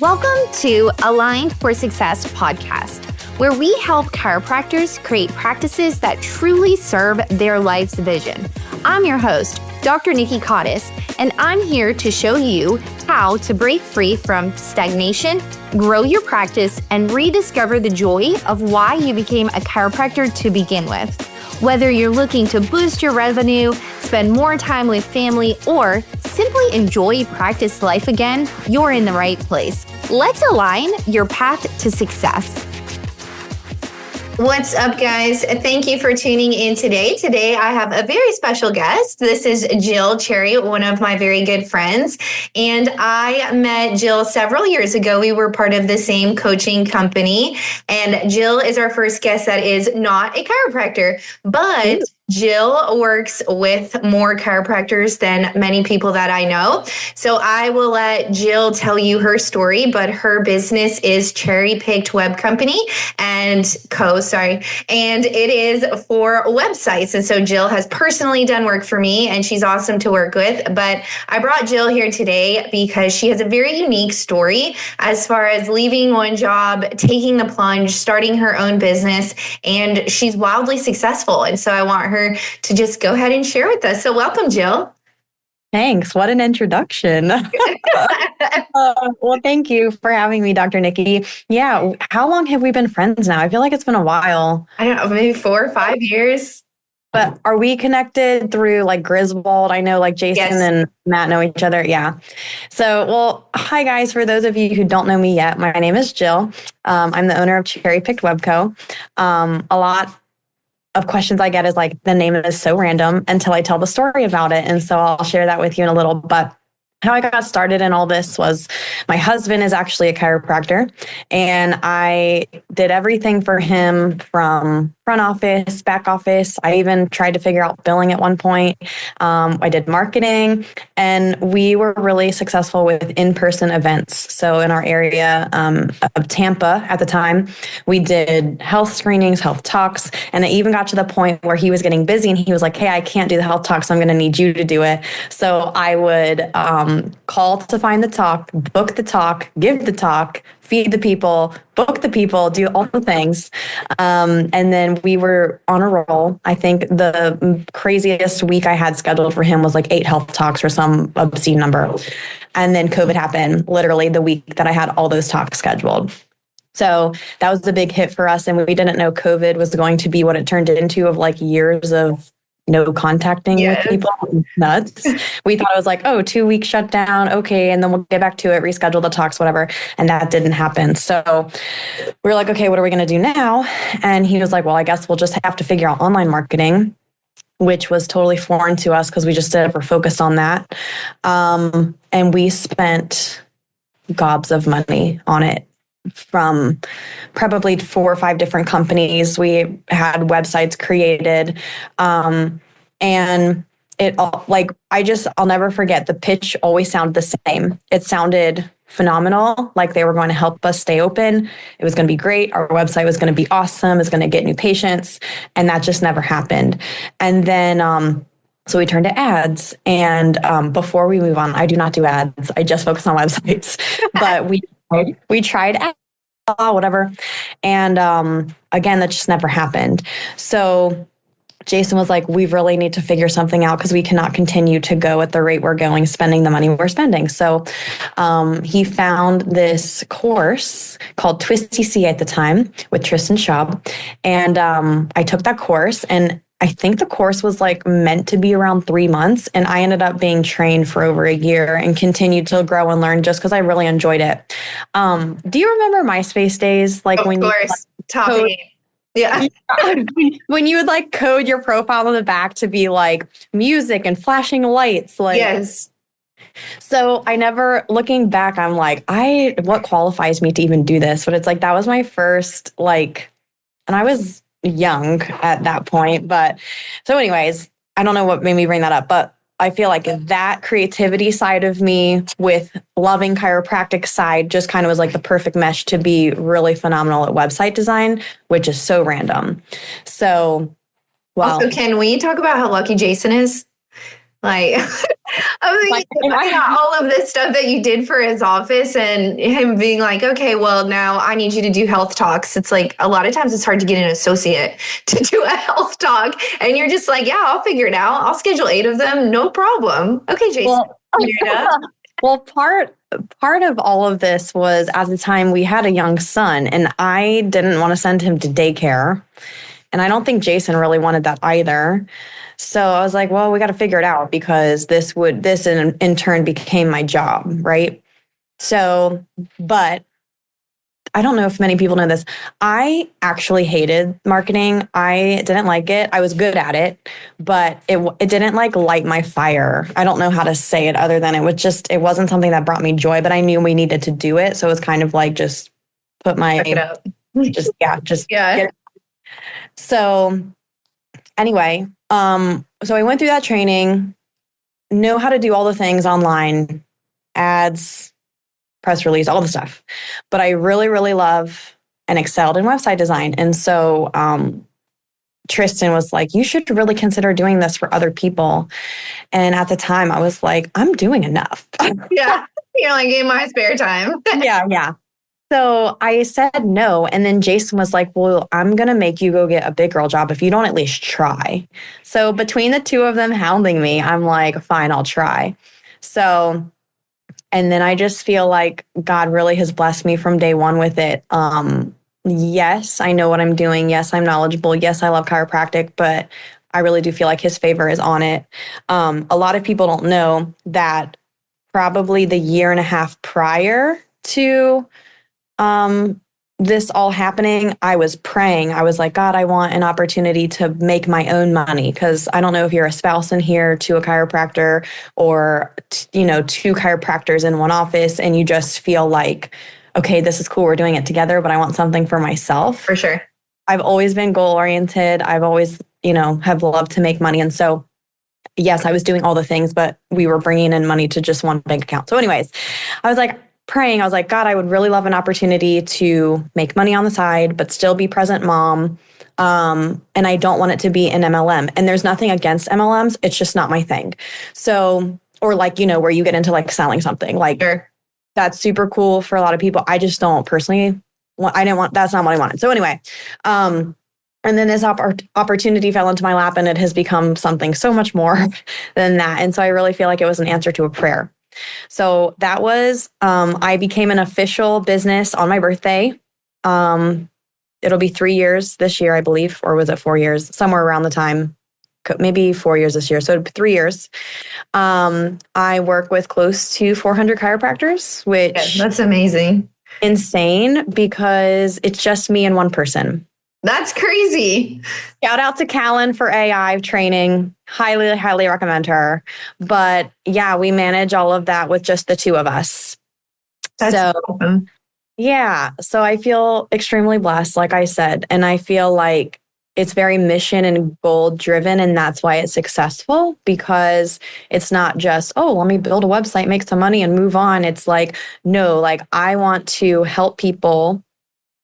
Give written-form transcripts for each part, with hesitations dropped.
Welcome to Aligned for Success podcast, where we help chiropractors create practices that truly serve their life's vision. I'm your host, Dr. Nikki and I'm here to show you how to break free from stagnation, grow your practice, and rediscover the joy of why you became a chiropractor to begin with. Whether you're looking to boost your revenue, spend more time with family, or simply enjoy practice life again, you're in the right place. Let's align your path to success. What's up, guys? Thank you for tuning in today. Today, I have a very special guest. This is Jill Cherry, one of my very good friends. And I met Jill several years ago. We were part of the same coaching company. And Jill is our first guest that is not a chiropractor, but Jill works with more chiropractors than many people that I know. So I will let Jill tell you her story, but her business is Cherry Picked Web Company and and it is for websites. And so Jill has personally done work for me and she's awesome to work with. But I brought Jill here today because she has a very unique story as far as leaving one job, taking the plunge, starting her own business, and she's wildly successful. And so I want her to just go ahead and share with us. So welcome, Jill. Thanks. What an introduction. Well, thank you for having me, Dr. Nikki. Yeah. How long have we been friends now? I feel like it's been a while. I don't know, maybe 4 or 5 years. But are we connected through like Griswold? I know like Jason and Matt know each other. Yeah. So, well, hi guys. For those of you who don't know me yet, my name is Jill. I'm the owner of Cherry Picked Web Co. A lot of questions I get is like, the name is so random until I tell the story about it. And so I'll share that with you in a little. But how I got started in all this was my husband is actually a chiropractor, and I did everything for him from front office, back office. I even tried to figure out billing at one point. I did marketing, and we were really successful with in-person events. So in our area of Tampa at the time, we did health screenings, health talks, and it even got to the point where he was getting busy and he was like, hey, I can't do the health talk, so I'm going to need you to do it. So I would call to find the talk, book the talk, give the talk, feed the people, book the people, do all the things. And then we were on a roll. I think the craziest week I had scheduled for him was like 8 health talks or some obscene number. And then COVID happened literally the week that I had all those talks scheduled. So that was a big hit for us. And we didn't know COVID was going to be what it turned into of like years of no contacting with people. Nuts. We thought it was like, 2 weeks shutdown. Okay. And then we'll get back to it, reschedule the talks, whatever. And that didn't happen. So we were like, okay, what are we going to do now? And he was like, well, I guess we'll just have to figure out online marketing, which was totally foreign to us because we just never focused on that. And we spent gobs of money on it. From probably 4 or 5 different companies. We had websites created. And it all, like, I'll never forget, the pitch always sounded the same. It sounded phenomenal. Like they were going to help us stay open. It was going to be great. Our website was going to be awesome. It's going to get new patients. And that just never happened. And then, so we turned to ads. And before we move on, I do not do ads. I just focus on websites. But we tried ads, whatever. And again, that just never happened. So Jason was like, we really need to figure something out because we cannot continue to go at the rate we're going, spending the money we're spending. So he found this course called Twisty C at the time with Tristan Schaub. And I took that course, and I think the course was like meant to be around 3 months. And I ended up being trained for over a year and continued to grow and learn just because I really enjoyed it. Do you remember MySpace days? Like when when you would like code your profile on the back to be like music and flashing lights. Like, yes. So I never, looking back, I'm like, what qualifies me to even do this? But it's like, that was my first, like, and I was young at that point. But so anyways, I don't know what made me bring that up, but I feel like that creativity side of me with loving chiropractic side just kind of was like the perfect mesh to be really phenomenal at website design, which is so random. So, wow. Also, can we talk about how lucky Jason is? Like, I was Like, thinking about all of this stuff that you did for his office and him being like, okay, well, now I need you to do health talks. It's like a lot of times it's hard to get an associate to do a health talk. And you're just like, yeah, I'll figure it out. I'll schedule 8 of them. No problem. Okay, Jason. Well, part of all of this was at the time we had a young son and I didn't want to send him to daycare. And I don't think Jason really wanted that either. So I was like, well, we got to figure it out because this in turn became my job, right? So, but I don't know if many people know this. I actually hated marketing. I didn't like it. I was good at it, but it didn't like light my fire. I don't know how to say it other than it wasn't something that brought me joy, but I knew we needed to do it. So it was kind of like just put my, Check it out. yeah. So anyway, so I went through that training, know how to do all the things online, ads, press release, all the stuff. But I really, really love and excelled in website design. And so Tristan was like, you should really consider doing this for other people. And at the time I was like, I'm doing enough. Yeah. You're like in my spare time. Yeah. So I said no. And then Jason was like, well, I'm going to make you go get a big girl job if you don't at least try. So between the two of them hounding me, I'm like, fine, I'll try. So, and then I just feel like God really has blessed me from day one with it. Yes, I know what I'm doing. Yes, I'm knowledgeable. Yes, I love chiropractic, but I really do feel like his favor is on it. A lot of people don't know that probably the year and a half prior to this all happening, I was praying. I was like, God, I want an opportunity to make my own money. Because I don't know if you're a spouse in here to a chiropractor or, two chiropractors in one office and you just feel like, okay, this is cool. We're doing it together, but I want something for myself. For sure. I've always been goal oriented. I've always, have loved to make money. And so, yes, I was doing all the things, but we were bringing in money to just one bank account. So anyways, I was like, praying, I was like, God, I would really love an opportunity to make money on the side, but still be present mom. And I don't want it to be an MLM. And there's nothing against MLMs. It's just not my thing. So, or like, where you get into like selling something like Sure. That's super cool for a lot of people. I just don't personally that's not what I wanted. So anyway, and then this opportunity fell into my lap and it has become something so much more than that. And so I really feel like it was an answer to a prayer. So that was, I became an official business on my birthday. It'll be 3 years this year, I believe, or was it 4 years? Somewhere around the time, maybe 4 years this year. So 3 years. I work with close to 400 chiropractors, which that's amazing. Insane because it's just me and one person. That's crazy. Shout out to Callan for AI training. Highly, highly recommend her. But yeah, we manage all of that with just the two of us. That's awesome. Yeah. So I feel extremely blessed, like I said. And I feel like it's very mission and goal driven. And that's why it's successful because it's not just, oh, let me build a website, make some money and move on. It's like, no, like I want to help people,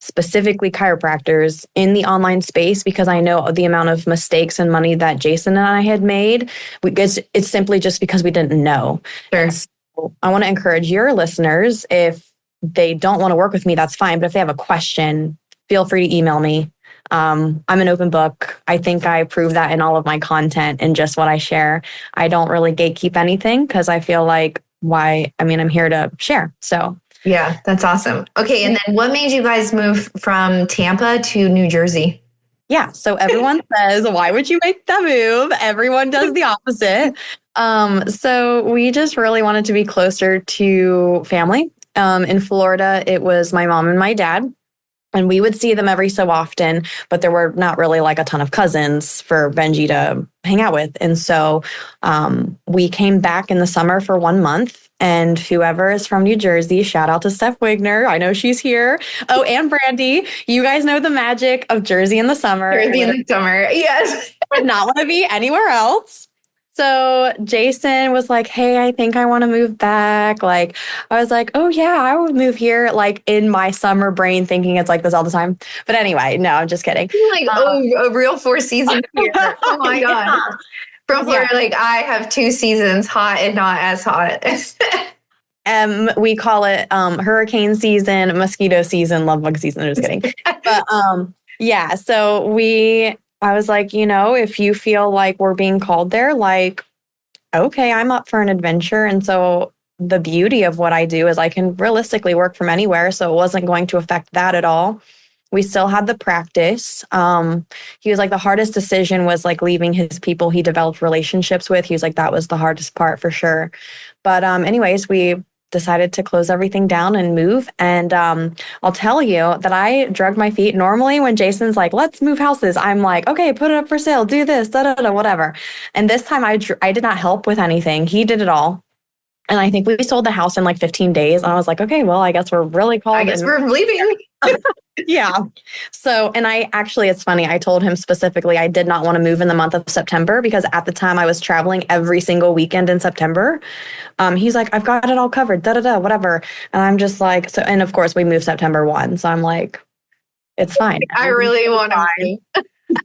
specifically chiropractors in the online space because I know the amount of mistakes and money that Jason and I had made. It's simply just because we didn't know. Sure. So I want to encourage your listeners, if they don't want to work with me, that's fine. But if they have a question, feel free to email me. I'm an open book. I think I prove that in all of my content and just what I share. I don't really gatekeep anything because I feel like I'm here to share. So yeah, that's awesome. Okay. And then what made you guys move from Tampa to New Jersey? Yeah. So everyone says, why would you make that move? Everyone does the opposite. So we just really wanted to be closer to family. In Florida, it was my mom and my dad. And we would see them every so often, but there were not really like a ton of cousins for Benji to hang out with. And so we came back in the summer for 1 month. And whoever is from New Jersey, shout out to Steph Wigner. I know she's here. Oh, and Brandy. You guys know the magic of Jersey in the summer. Jersey in the summer. Yes. Would not want to be anywhere else. So Jason was like, hey, I think I want to move back. Like, I was like, oh yeah, I would move here. Like in my summer brain thinking it's like this all the time. But anyway, no, I'm just kidding. Like, a real 4 seasons here. Oh my God. From Florida, like I have two seasons, hot and not as hot. We call it hurricane season, mosquito season, love bug season. I'm just kidding. But yeah, so I was like, if you feel like we're being called there, like, okay, I'm up for an adventure. And so the beauty of what I do is I can realistically work from anywhere. So it wasn't going to affect that at all. We still had the practice. He was like, the hardest decision was like leaving his people he developed relationships with. He was like, that was the hardest part for sure. But anyways, we decided to close everything down and move. And I'll tell you that I dragged my feet. Normally when Jason's like, let's move houses, I'm like, okay, put it up for sale, do this, da, da, da, whatever. And this time I did not help with anything. He did it all. And I think we sold the house in like 15 days. And I was like, okay, well, I guess we're really called. I guess we're leaving. Yeah. So, and it's funny. I told him specifically, I did not want to move in the month of September because at the time I was traveling every single weekend in September. He's like, I've got it all covered, da, da, da, whatever. And I'm just like, so, and of course we moved September 1. So I'm like, it's fine. I really want to move.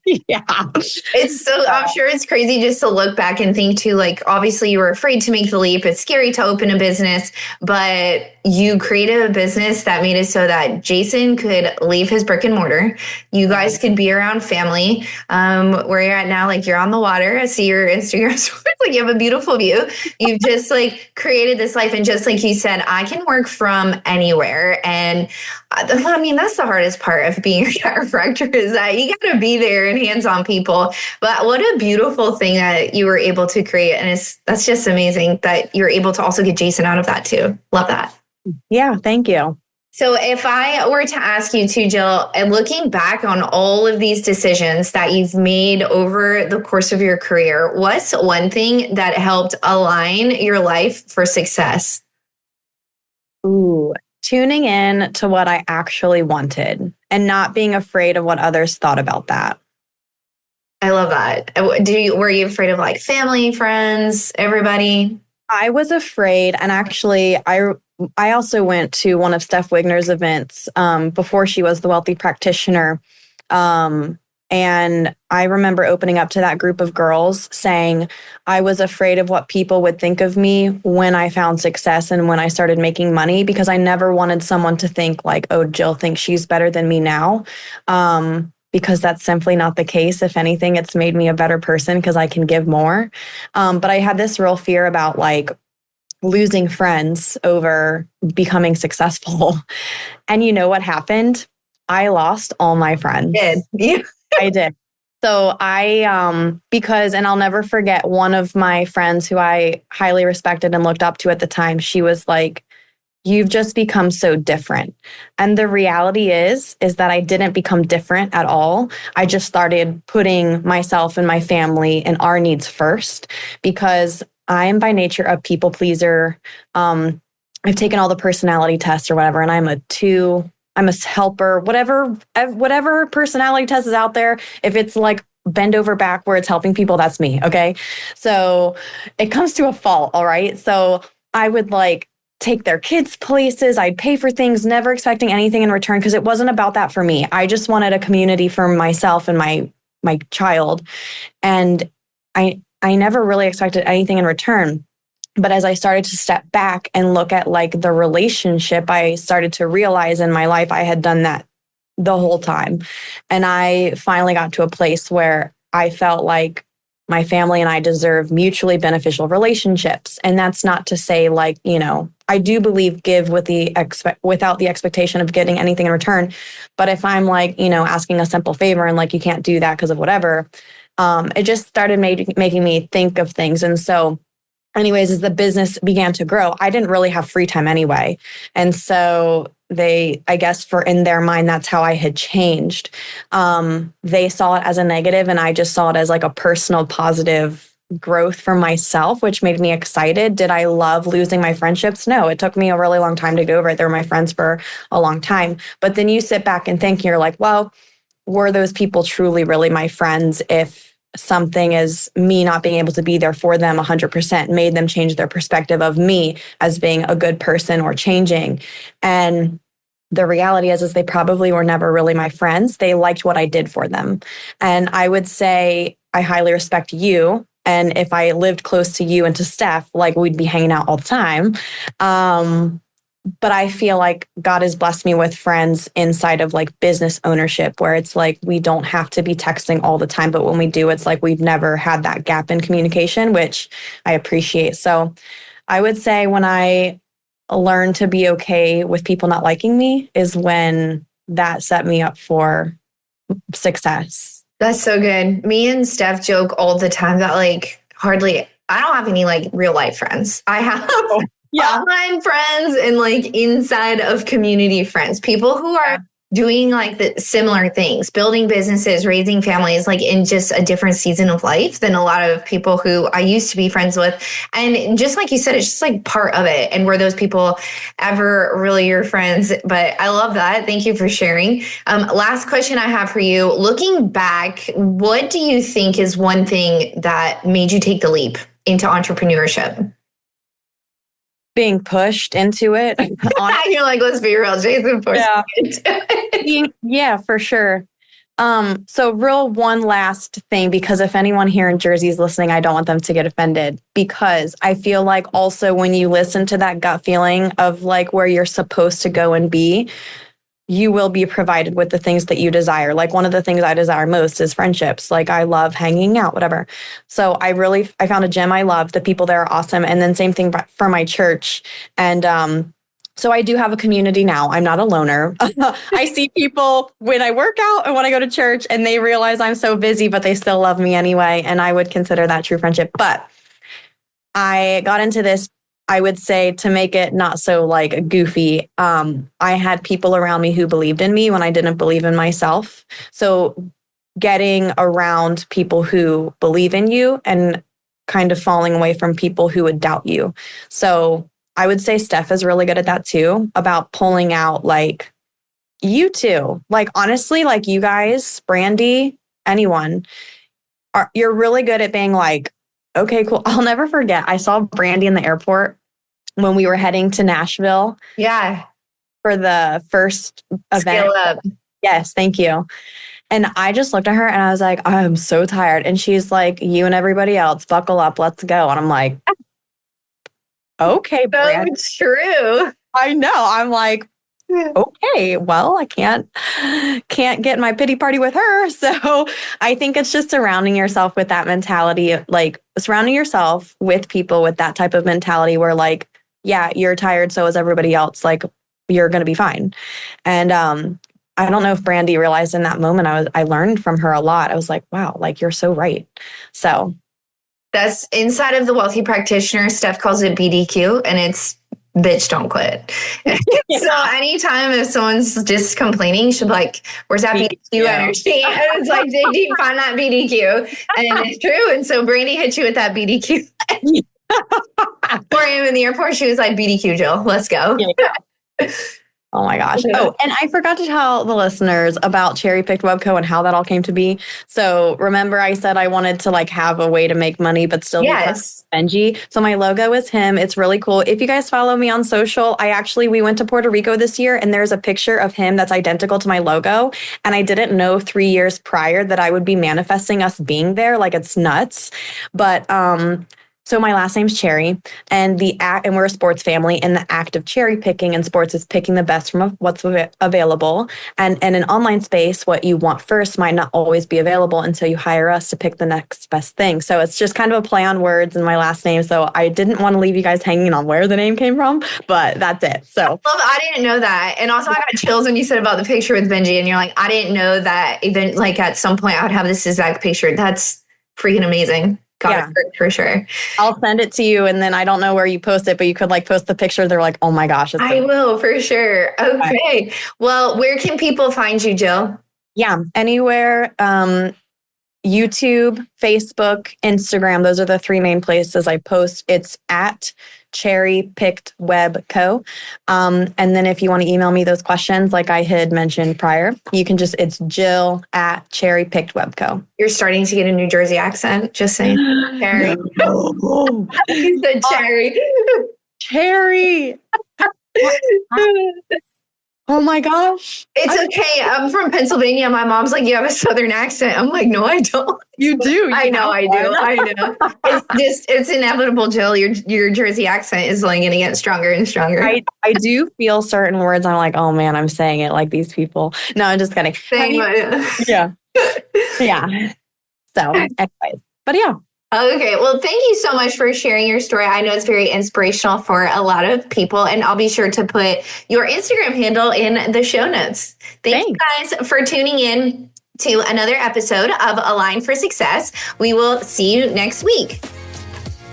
Yeah. I'm sure it's crazy just to look back and think too, like, obviously you were afraid to make the leap. It's scary to open a business, but you created a business that made it so that Jason could leave his brick and mortar. You guys could be around family. Where you're at now, like you're on the water. I see your Instagram stories. Like you have a beautiful view. You've just like created this life. And just like you said, I can work from anywhere. And I mean, that's the hardest part of being a chiropractor is that you got to be there and hands-on people. But what a beautiful thing that you were able to create. And that's just amazing that you're able to also get Jason out of that too. Love that. Yeah, thank you. So if I were to ask you too, Jill, and looking back on all of these decisions that you've made over the course of your career, what's one thing that helped align your life for success? Ooh, tuning in to what I actually wanted and not being afraid of what others thought about that. I love that. Were you afraid of like family, friends, everybody? I was afraid. And actually, I also went to one of Steph Wigner's events before she was the wealthy practitioner. And I remember opening up to that group of girls saying, I was afraid of what people would think of me when I found success and when I started making money, because I never wanted someone to think like, oh, Jill thinks she's better than me now. Because that's simply not the case. If anything, it's made me a better person because I can give more. But I had this real fear about like losing friends over becoming successful. And you know what happened? I lost all my friends. Yeah. I did. So because, and I'll never forget one of my friends who I highly respected and looked up to at the time, she was like, you've just become so different. And the reality is that I didn't become different at all. I just started putting myself and my family and our needs first because I am by nature a people pleaser. I've taken all the personality tests or whatever, and I'm a helper, whatever personality test is out there. If it's like bend over backwards, helping people, that's me. Okay. So it comes to a fault. All right. So I would like take their kids places. I'd pay for things, never expecting anything in return because it wasn't about that for me. I just wanted a community for myself and my child. And I never really expected anything in return. But as I started to step back and look at like the relationship, I started to realize in my life, I had done that the whole time. And I finally got to a place where I felt like my family and I deserve mutually beneficial relationships. And that's not to say like, I do believe give without the expectation of getting anything in return. But if I'm like, asking a simple favor and like, you can't do that because of whatever, it just started making me think of things. And so anyways, as the business began to grow, I didn't really have free time anyway. And so I guess in their mind, that's how I had changed. They saw it as a negative and I just saw it as like a personal positive growth for myself, which made me excited. Did I love losing my friendships? No, it took me a really long time to get over it. They were my friends for a long time. But then you sit back and think, you're like, well, were those people truly really my friends if something is me not being able to be there for them 100% made them change their perspective of me as being a good person or changing? And the reality is they probably were never really my friends. They liked what I did for them. And I would say I highly respect you And if I lived close to you and to Steph, like we'd be hanging out all the time. But I feel like God has blessed me with friends inside of like business ownership where it's like we don't have to be texting all the time. But when we do, it's like we've never had that gap in communication, which I appreciate. So I would say when I learned to be okay with people not liking me is when that set me up for success. That's so good. Me and Steph joke all the time that like I don't have any like real life friends. I have online friends and like inside of community friends, people who are doing like the similar things, building businesses, raising families, like in just a different season of life than a lot of people who I used to be friends with. And just like you said, it's just like part of it. And were those people ever really your friends? But I love that. Thank you for sharing. Last question I have for you. Looking back, what do you think is one thing that made you take the leap into entrepreneurship? Being pushed into it. You're like, let's be real, Jason pushed me into it. Yeah, for sure. So real one last thing, because if anyone here in Jersey is listening, I don't want them to get offended, because I feel like also when you listen to that gut feeling of like where you're supposed to go and be, you will be provided with the things that you desire. Like one of the things I desire most is friendships. Like I love hanging out, whatever. So I found a gym I love. The people there are awesome. And then same thing for my church. And so I do have a community now. I'm not a loner. I see people when I work out and when I go to church and they realize I'm so busy, but they still love me anyway. And I would consider that true friendship. But I got into this, I would say, to make it not so like goofy. I had people around me who believed in me when I didn't believe in myself. So getting around people who believe in you and kind of falling away from people who would doubt you. So I would say Steph is really good at that too, about pulling out like you two. Like honestly, like you guys, Brandy, anyone, you're really good at being like, okay, cool. I'll never forget. I saw Brandy in the airport when we were heading to Nashville. Yeah. For the first event. Scale up. Yes, thank you. And I just looked at her and I was like, I'm so tired. And she's like, you and everybody else, buckle up, let's go. And I'm like, okay, Brandy. So true. I know. I'm like, okay, well, I can't get my pity party with her. So I think it's just surrounding yourself with that mentality, like surrounding yourself with people with that type of mentality where like, yeah, you're tired, so is everybody else. Like you're going to be fine. And I don't know if Brandy realized in that moment, I learned from her a lot. I was like, wow, like you're so right. So that's inside of the Wealthy Practitioner. Steph calls it BDQ, and it's bitch, don't quit. So anytime if someone's just complaining, she'll be like, where's that BDQ energy? And it's like, do you find that BDQ? And it's true. And so Brandy hit you with that BDQ. 4 a.m. in the airport, she was like, BDQ, Jill, let's go. Yeah. Oh my gosh. Oh, and I forgot to tell the listeners about Cherry Picked Webco and how that all came to be. So remember I said I wanted to like have a way to make money, but still be Benji. So my logo is him. It's really cool. If you guys follow me on social, we went to Puerto Rico this year and there's a picture of him that's identical to my logo. And I didn't know 3 years prior that I would be manifesting us being there. Like it's nuts. But, so my last name's Cherry, and and we're a sports family, and the act of cherry picking in sports is picking the best from what's available. And in online space, what you want first might not always be available until you hire us to pick the next best thing. So it's just kind of a play on words in my last name. So I didn't want to leave you guys hanging on where the name came from, but that's it. So I didn't know that. And also I got chills when you said about the picture with Benji, and you're like, I didn't know that even like at some point I would have this exact picture. That's freaking amazing. Got it for sure. I'll send it to you, and then I don't know where you post it, but you could like post the picture. They're like, oh my gosh. I will for sure. Okay. Well, where can people find you, Jill? Yeah, anywhere. YouTube, Facebook, Instagram. Those are the 3 main places I post. It's at Cherry Picked Web Co. And then if you want to email me those questions, like I had mentioned prior, you can it's Jill at Cherry Picked Web Co. You're starting to get a New Jersey accent. Just saying. Cherry. He said cherry. Cherry. Oh my gosh. It's okay. I'm from Pennsylvania. My mom's like, you have a Southern accent. I'm like, no, I don't. You do. I know. I know. It's inevitable, Jill. Your Jersey accent is only going to get stronger and stronger. I do feel certain words. I'm like, oh man, I'm saying it like these people. No, I'm just kidding. Yeah. Yeah. So anyways, but yeah. Okay. Well, thank you so much for sharing your story. I know it's very inspirational for a lot of people, and I'll be sure to put your Instagram handle in the show notes. Thank you guys for tuning in to another episode of Align for Success. We will see you next week.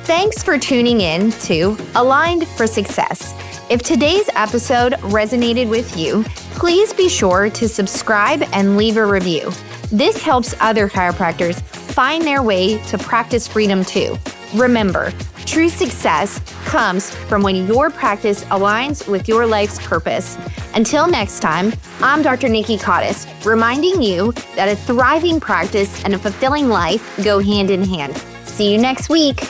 Thanks for tuning in to Aligned for Success. If today's episode resonated with you, please be sure to subscribe and leave a review. This helps other chiropractors find their way to practice freedom too. Remember, true success comes from when your practice aligns with your life's purpose. Until next time, I'm Dr. Nikki Cottis, reminding you that a thriving practice and a fulfilling life go hand in hand. See you next week.